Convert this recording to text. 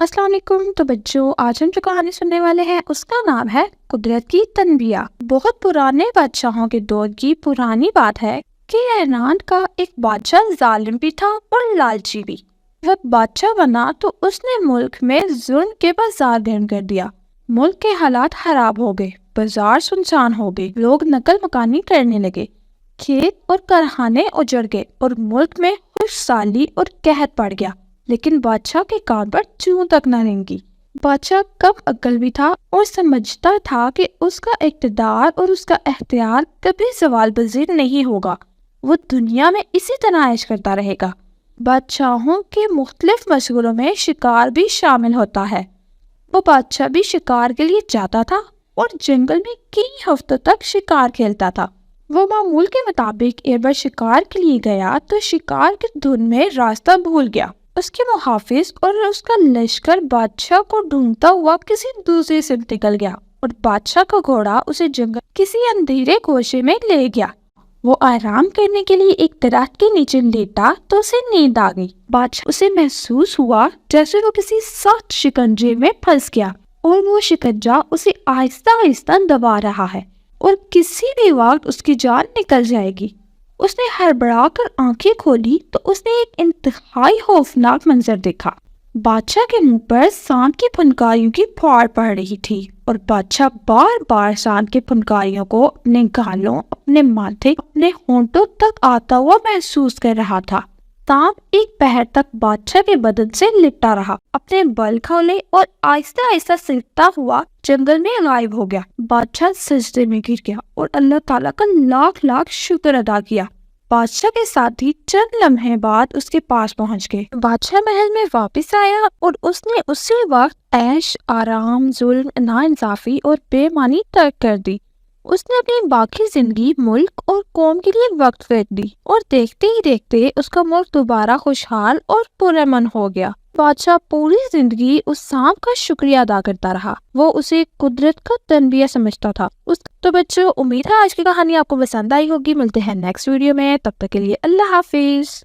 السلام علیکم۔ تو بچوں، آج ہم جو کہانی سننے والے ہیں اس کا نام ہے قدرت کی تنبیہ۔ بہت پرانے بادشاہوں کے دور کی پرانی بات ہے کہ ایران کا ایک بادشاہ ظالم بھی تھا اور لالچی بھی۔ وہ بادشاہ بنا تو اس نے ملک میں ظلم کے بازار گرم کر دیا۔ ملک کے حالات خراب ہو گئے، بازار سنسان ہو گئے، لوگ نقل مکانی کرنے لگے، کھیت اور کارخانے اجڑ گئے اور ملک میں خشک سالی اور قحط پڑ گیا۔ لیکن بادشاہ کے کان پر چوں تک نہ رینگی۔ بادشاہ کم عقل بھی تھا اور سمجھتا تھا کہ اس کا اقتدار اور اس کا اختیار کبھی زوال پذیر نہیں ہوگا۔ وہ دنیا میں اسی طرح عیش کرتا رہے گا۔ بادشاہوں کے مختلف مشغلوں میں شکار بھی شامل ہوتا ہے۔ وہ بادشاہ بھی شکار کے لیے جاتا تھا اور جنگل میں کئی ہفتوں تک شکار کھیلتا تھا۔ وہ معمول کے مطابق ایک بار شکار کے لیے گیا تو شکار کی دھن میں راستہ بھول گیا۔ اس کے محافظ اور اس کا لشکر بادشاہ کو ڈھونڈتا ہوا کسی دوسری سمت نکل گیا اور بادشاہ کا گھوڑا اسے جنگل کسی اندھیرے گوشے میں لے گیا۔ وہ آرام کرنے کے لیے ایک درخت کے نیچے لیٹا تو اسے نیند آ گئی۔ بادشاہ اسے محسوس ہوا جیسے وہ کسی سخت شکنجے میں پھنس گیا اور وہ شکنجہ اسے آہستہ آہستہ دبا رہا ہے اور کسی بھی وقت اس کی جان نکل جائے گی۔ اس نے ہڑبڑا کر آنکھیں کھولی تو اس نے ایک انتہائی خوفناک منظر دیکھا۔ بادشاہ کے منہ پر سانپ کی پھنکاریوں کی پھوڑ پڑ رہی تھی اور بادشاہ بار بار سانپ کی پھنکاریوں کو اپنے گالوں، اپنے ماتھے، اپنے ہونٹوں تک آتا ہوا محسوس کر رہا تھا۔ سانپ ایک پہر تک بادشاہ کے بدن سے لپٹا رہا، اپنے بل کھولے اور آہستہ آہستہ سلگتا ہوا جنگل میں غائب ہو گیا۔ بادشاہ سجدے میں گر گیا اور اللہ تعالیٰ کا لاکھ لاکھ شکر ادا کیا۔ بادشاہ کے ساتھی چند لمحے بعد اس کے پاس پہنچ گئے۔ بادشاہ محل میں واپس آیا اور اس نے اسی وقت عیش، آرام، ظلم، ناانصافی اور بے ایمانی ترک کر دی۔ اس نے اپنی باقی زندگی ملک اور قوم کے لیے وقف کر دی اور دیکھتے ہی دیکھتے اس کا ملک دوبارہ خوشحال اور پرامن ہو گیا۔ بادشاہ پوری زندگی اس سانپ کا شکریہ ادا کرتا رہا۔ وہ اسے قدرت کا تنبیہ سمجھتا تھا۔ تو بچوں، امید ہے آج کی کہانی آپ کو پسند آئی ہوگی۔ ملتے ہیں نیکسٹ ویڈیو میں، تب تک کے لیے اللہ حافظ۔